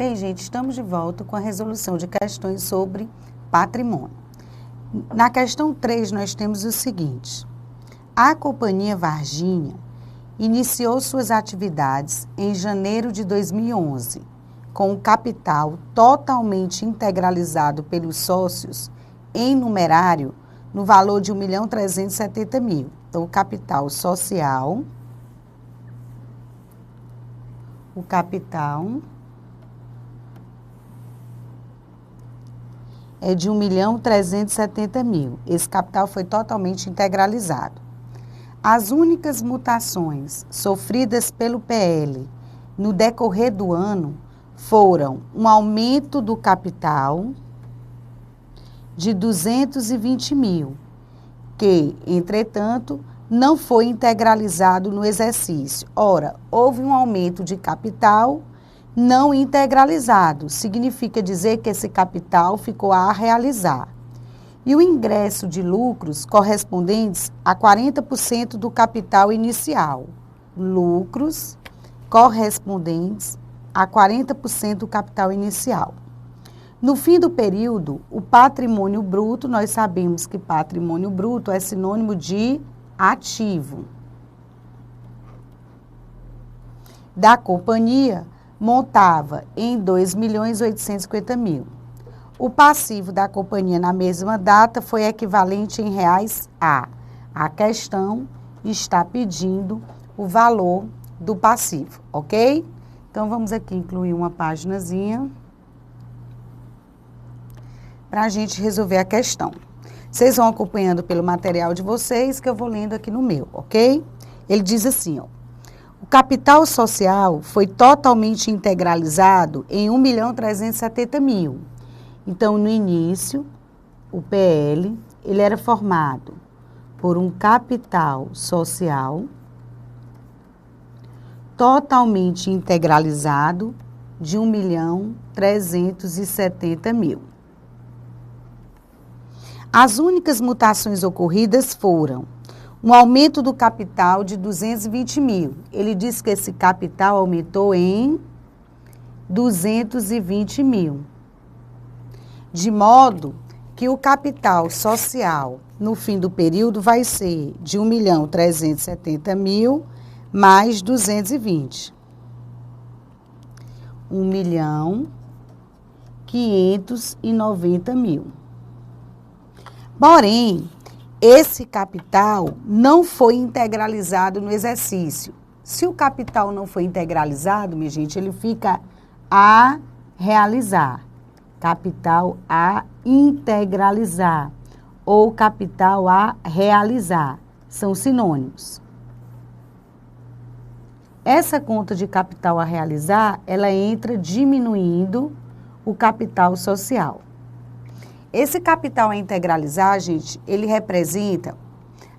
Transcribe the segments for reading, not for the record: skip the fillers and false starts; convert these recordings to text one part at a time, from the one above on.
Bem, gente, estamos de volta com a resolução de questões sobre patrimônio. Na questão 3, nós temos o seguinte. A Companhia Varginha iniciou suas atividades em janeiro de 2011, com o capital totalmente integralizado pelos sócios em numerário no valor de R$ 1.370.000. Então, o capital social, é de R$ 1.370.000. Esse capital foi totalmente integralizado. As únicas mutações sofridas pelo PL no decorrer do ano foram um aumento do capital de R$ 220.000, que, entretanto, não foi integralizado no exercício. Ora, houve um aumento de capital não integralizado. Significa dizer que esse capital ficou a realizar. E o ingresso de lucros correspondentes a 40% do capital inicial. Lucros correspondentes a 40% do capital inicial. No fim do período, o patrimônio bruto, nós sabemos que patrimônio bruto é sinônimo de ativo da companhia, montava em R$ 2.850.000. O passivo da companhia na mesma data foi equivalente em reais a. A questão está pedindo o valor do passivo, ok? Então, vamos aqui incluir uma paginazinha para a gente resolver a questão. Vocês vão acompanhando pelo material de vocês, que eu vou lendo aqui no meu, ok? Ele diz assim, ó. O capital social foi totalmente integralizado em R$ 1.370.000. Então, no início, o PL, ele era formado por um capital social totalmente integralizado de R$ 1.370.000. As únicas mutações ocorridas foram um aumento do capital de R$ 220.000. Ele diz que esse capital aumentou em R$ 220.000. De modo que o capital social no fim do período vai ser de R$ 1.370.000 mais 220. R$ 1.590.000. Porém, esse capital não foi integralizado no exercício. Se o capital não foi integralizado, minha gente, ele fica a realizar. Capital a integralizar ou capital a realizar. São sinônimos. Essa conta de capital a realizar, ela entra diminuindo o capital social. Esse capital a integralizar, gente, ele representa,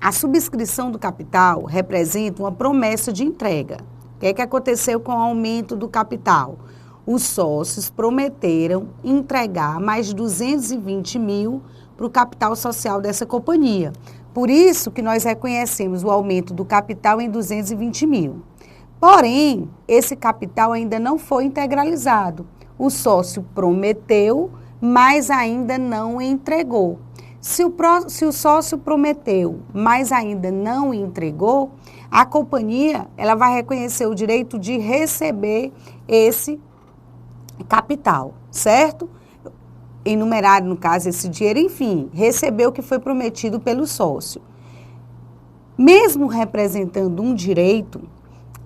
a subscrição do capital representa uma promessa de entrega. O que é que aconteceu com o aumento do capital? Os sócios prometeram entregar mais 220.000 para o capital social dessa companhia. Por isso que nós reconhecemos o aumento do capital em 220.000. Porém, esse capital ainda não foi integralizado. O sócio prometeu, mas ainda não entregou. Se o sócio prometeu, mas ainda não entregou, a companhia ela vai reconhecer o direito de receber esse capital, certo? Em numerário, no caso, esse dinheiro, enfim, receber o que foi prometido pelo sócio. Mesmo representando um direito,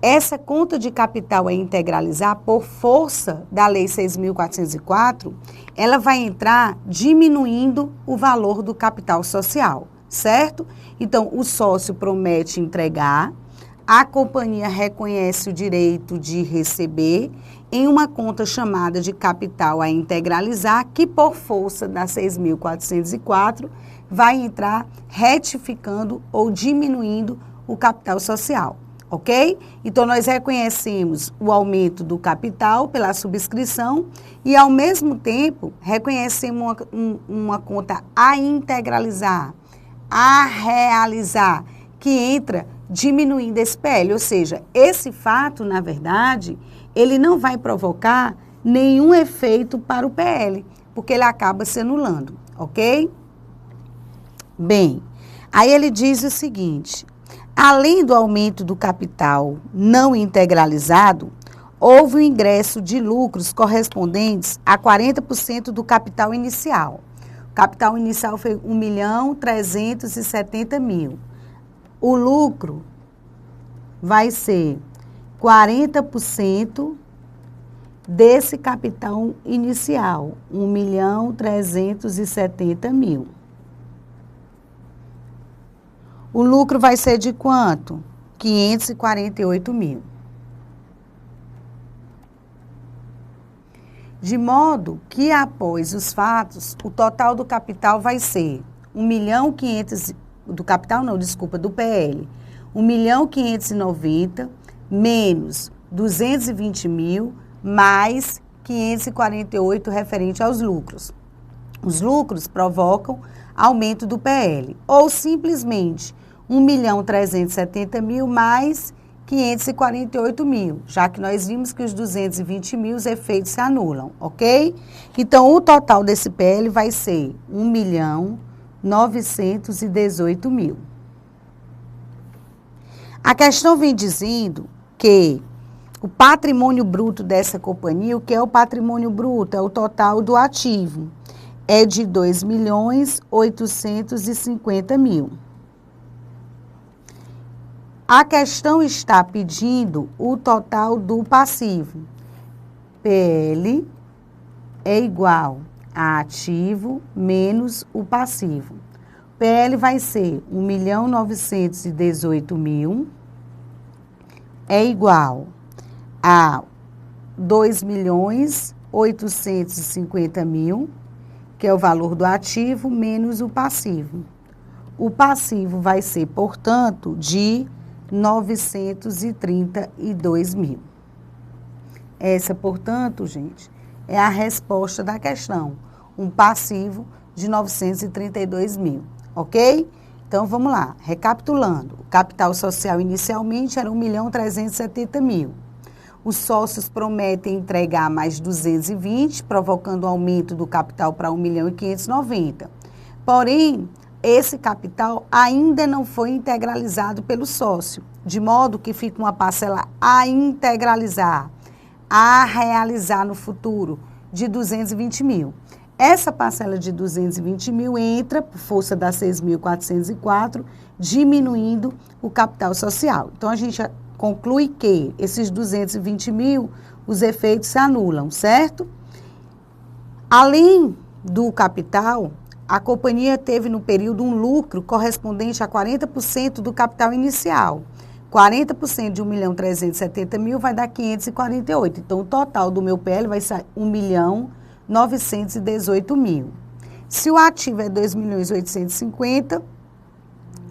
essa conta de capital a integralizar, por força da Lei 6.404, ela vai entrar diminuindo o valor do capital social, certo? Então, o sócio promete entregar, a companhia reconhece o direito de receber em uma conta chamada de capital a integralizar, que por força da 6.404 vai entrar retificando ou diminuindo o capital social. Ok? Então, nós reconhecemos o aumento do capital pela subscrição e, ao mesmo tempo, reconhecemos uma conta a integralizar, a realizar, que entra diminuindo esse PL. Ou seja, esse fato, na verdade, ele não vai provocar nenhum efeito para o PL, porque ele acaba se anulando, ok? Bem, aí ele diz o seguinte: além do aumento do capital não integralizado, houve o ingresso de lucros correspondentes a 40% do capital inicial. O capital inicial foi 1.370.000. O lucro vai ser 40% desse capital inicial, 1.370.000. O lucro vai ser de quanto? 548.000. De modo que, após os fatos, o total do capital vai ser 1.500.000, do PL, 1.590.000 menos 220.000 mais 548 referente aos lucros. Os lucros provocam aumento do PL, ou simplesmente 1.370.000 mais 548.000, já que nós vimos que os 220.000 os efeitos se anulam, ok? Então, o total desse PL vai ser 1.918.000. A questão vem dizendo que o patrimônio bruto dessa companhia, o que é o patrimônio bruto? É o total do ativo, é de 2.850.000. A questão está pedindo o total do passivo. PL é igual a ativo menos o passivo. PL vai ser 1.918.000 é igual a 2.850.000, que é o valor do ativo, menos o passivo. O passivo vai ser, portanto, de 932.000. Essa, portanto, gente, é a resposta da questão. Um passivo de 932.000, ok? Então, vamos lá. Recapitulando. O capital social inicialmente era 1.370.000. Os sócios prometem entregar mais 220, provocando um aumento do capital para 1.590.000. Porém, esse capital ainda não foi integralizado pelo sócio, de modo que fica uma parcela a integralizar, a realizar no futuro, de 220.000. Essa parcela de 220.000 entra, por força da 6.404, diminuindo o capital social. Então, a gente conclui que esses 220.000, os efeitos se anulam, certo? Além do capital, a companhia teve no período um lucro correspondente a 40% do capital inicial. 40% de 1.370.000 vai dar 548. Então, o total do meu PL vai ser 1.918.000. Se o ativo é 2.850.000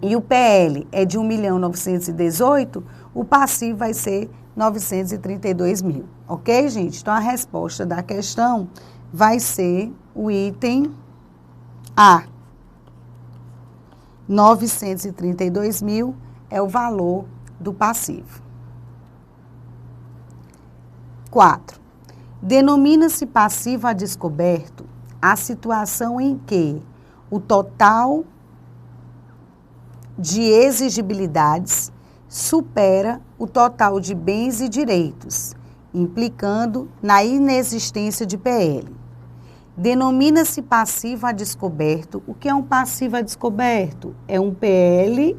e o PL é de 1.918.000, o passivo vai ser 932.000. Ok, gente? Então, a resposta da questão vai ser o item A. 932.000 é o valor do passivo. 4. Denomina-se passivo a descoberto a situação em que o total de exigibilidades supera o total de bens e direitos, implicando na inexistência de PL. Denomina-se passivo a descoberto. O que é um passivo a descoberto? É um PL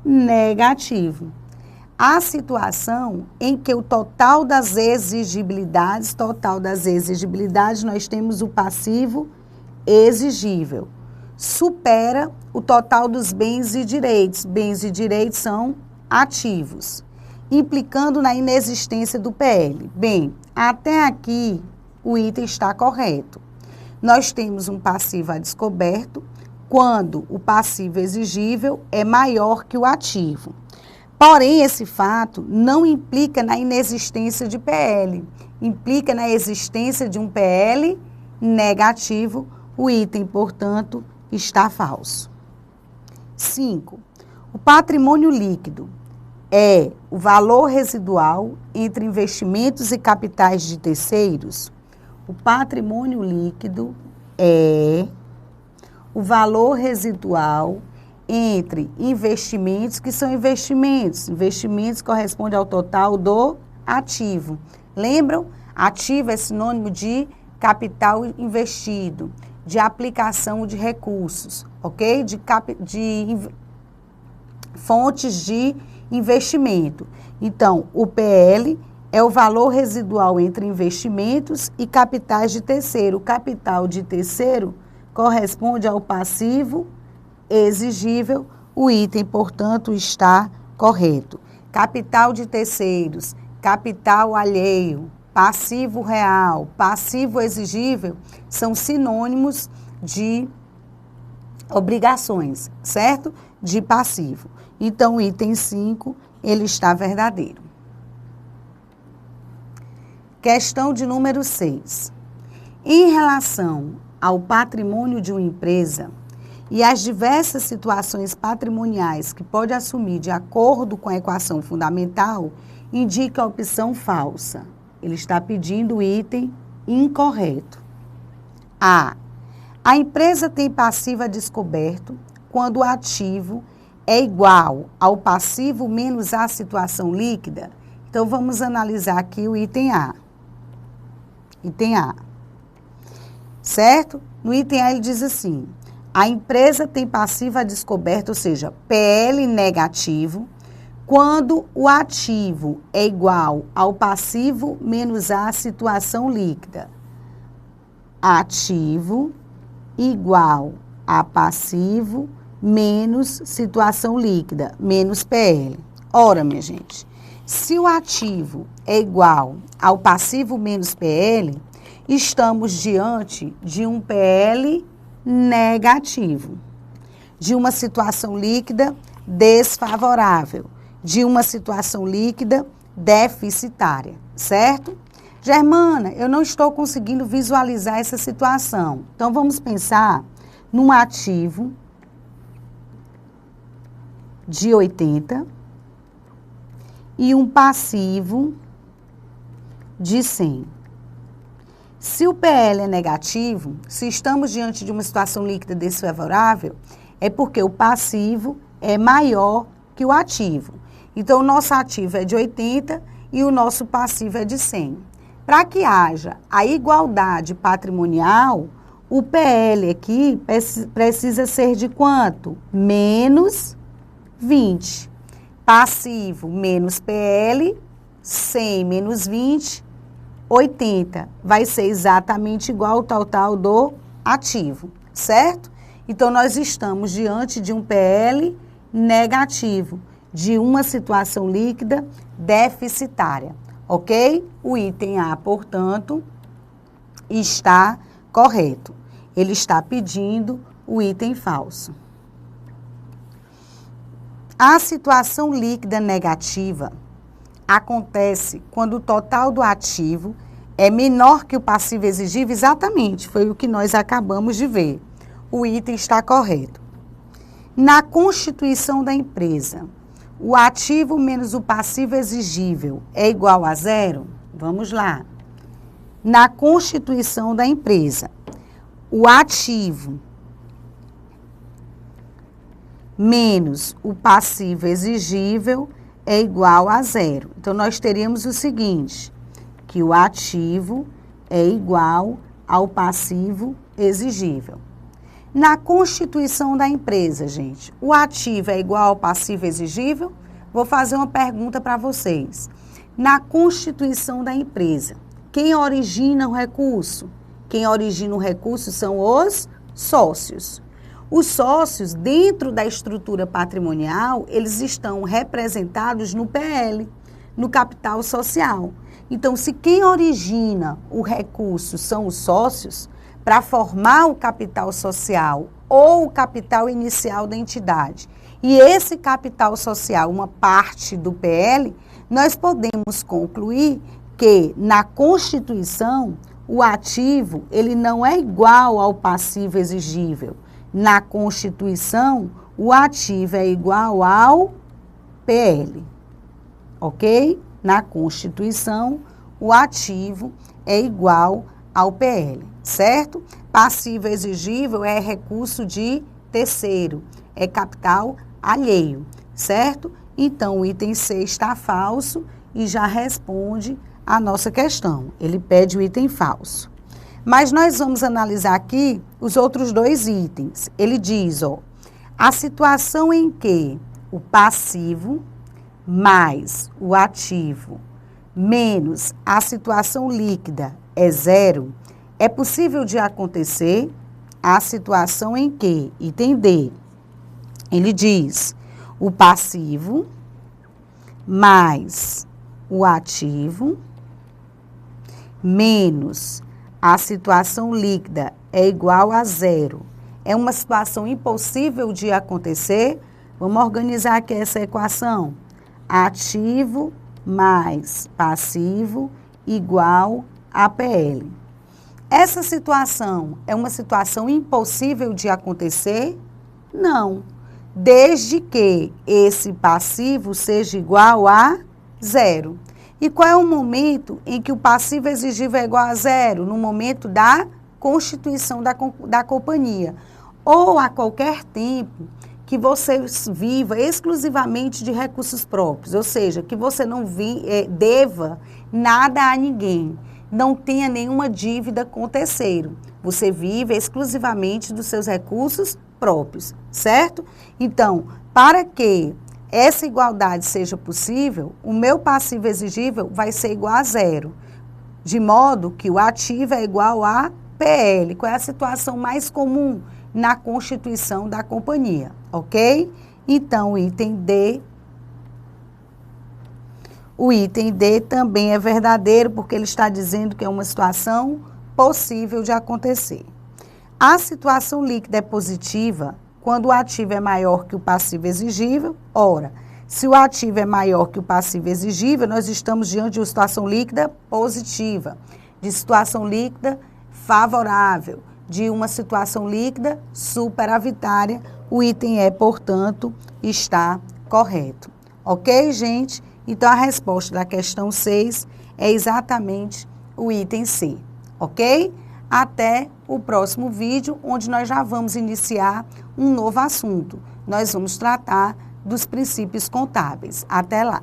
negativo. A situação em que o total das exigibilidades, nós temos o passivo exigível, supera o total dos bens e direitos. Bens e direitos são ativos, implicando na inexistência do PL. Bem, até aqui o item está correto. Nós temos um passivo a descoberto quando o passivo exigível é maior que o ativo. Porém, esse fato não implica na inexistência de PL, implica na existência de um PL negativo. O item, portanto, está falso. 5. O patrimônio líquido é o valor residual entre investimentos e capitais de terceiros. O patrimônio líquido é o valor residual entre investimentos, que são investimentos. Investimentos correspondem ao total do ativo. Lembram? Ativo é sinônimo de capital investido, de aplicação de recursos, ok? De fontes de investimento. Então, o PL é o valor residual entre investimentos e capitais de terceiro. O capital de terceiro corresponde ao passivo exigível. O item, portanto, está correto. Capital de terceiros, capital alheio, passivo real, passivo exigível são sinônimos de obrigações, certo? De passivo. Então, o item 5, ele está verdadeiro. Questão de número 6. Em relação ao patrimônio de uma empresa e as diversas situações patrimoniais que pode assumir de acordo com a equação fundamental, indica a opção falsa. Ele está pedindo o item incorreto. A. A empresa tem passivo a descoberto quando o ativo é igual ao passivo menos a situação líquida. Então, vamos analisar aqui o item A. Item A. Certo? No item A, ele diz assim: a empresa tem passivo a descoberto, ou seja, PL negativo, quando o ativo é igual ao passivo menos a situação líquida. Ativo igual a passivo menos situação líquida, menos PL. Ora, minha gente, se o ativo é igual ao passivo menos PL, estamos diante de um PL negativo, de uma situação líquida desfavorável, de uma situação líquida deficitária, certo? Germana, eu não estou conseguindo visualizar essa situação. Então, vamos pensar num ativo de 80 e um passivo de 100. Se o PL é negativo, se estamos diante de uma situação líquida desfavorável, é porque o passivo é maior que o ativo. Então, o nosso ativo é de 80 e o nosso passivo é de 100. Para que haja a igualdade patrimonial, o PL aqui precisa ser de quanto? Menos 20. Passivo menos PL, 100 menos 20, 80. Vai ser exatamente igual ao total do ativo, certo? Então, nós estamos diante de um PL negativo, de uma situação líquida deficitária, ok? O item A, portanto, está correto. Ele está pedindo o item falso. A situação líquida negativa acontece quando o total do ativo é menor que o passivo exigível. Exatamente, foi o que nós acabamos de ver. O item está correto. Na constituição da empresa, o ativo menos o passivo exigível é igual a zero? Vamos lá. Na constituição da empresa, o ativo menos o passivo exigível é igual a zero. Então, nós teríamos o seguinte, que o ativo é igual ao passivo exigível. Na constituição da empresa, gente, o ativo é igual ao passivo exigível? Vou fazer uma pergunta para vocês. Na constituição da empresa, quem origina o recurso? Quem origina o recurso são os sócios. Os sócios, dentro da estrutura patrimonial, eles estão representados no PL, no capital social. Então, se quem origina o recurso são os sócios, para formar o capital social ou o capital inicial da entidade, e esse capital social, uma parte do PL, nós podemos concluir que, na Constituição, o ativo ele não é igual ao passivo exigível. Na Constituição, o ativo é igual ao PL. ok? Na Constituição, o ativo é igual ao PL, certo? Passivo exigível é recurso de terceiro, é capital alheio, certo? Então, o item C está falso e já responde a nossa questão. Ele pede o item falso. Mas nós vamos analisar aqui os outros dois itens. Ele diz, ó, a situação em que o passivo mais o ativo menos a situação líquida é zero, é possível de acontecer a situação em que, item D, ele diz, o passivo mais o ativo menos a situação líquida é igual a zero. É uma situação impossível de acontecer. Vamos organizar aqui essa equação. Ativo mais passivo igual a PL. Essa situação é uma situação impossível de acontecer? Não. Desde que esse passivo seja igual a zero. E qual é o momento em que o passivo exigível é igual a zero? No momento da constituição da companhia. Ou a qualquer tempo que você viva exclusivamente de recursos próprios. Ou seja, que você não deva nada a ninguém. Não tenha nenhuma dívida com terceiro. Você vive exclusivamente dos seus recursos próprios, certo? Então, para que essa igualdade seja possível, o meu passivo exigível vai ser igual a zero, de modo que o ativo é igual a PL. Qual é a situação mais comum na constituição da companhia, ok? Então, o item D também é verdadeiro, porque ele está dizendo que é uma situação possível de acontecer. A situação líquida é positiva quando o ativo é maior que o passivo exigível. Ora, se o ativo é maior que o passivo exigível, nós estamos diante de uma situação líquida positiva, de situação líquida favorável, de uma situação líquida superavitária. O item E, portanto, está correto. Ok, gente? Então, a resposta da questão 6 é exatamente o item C, ok? Até o próximo vídeo, onde nós já vamos iniciar um novo assunto. Nós vamos tratar dos princípios contábeis. Até lá!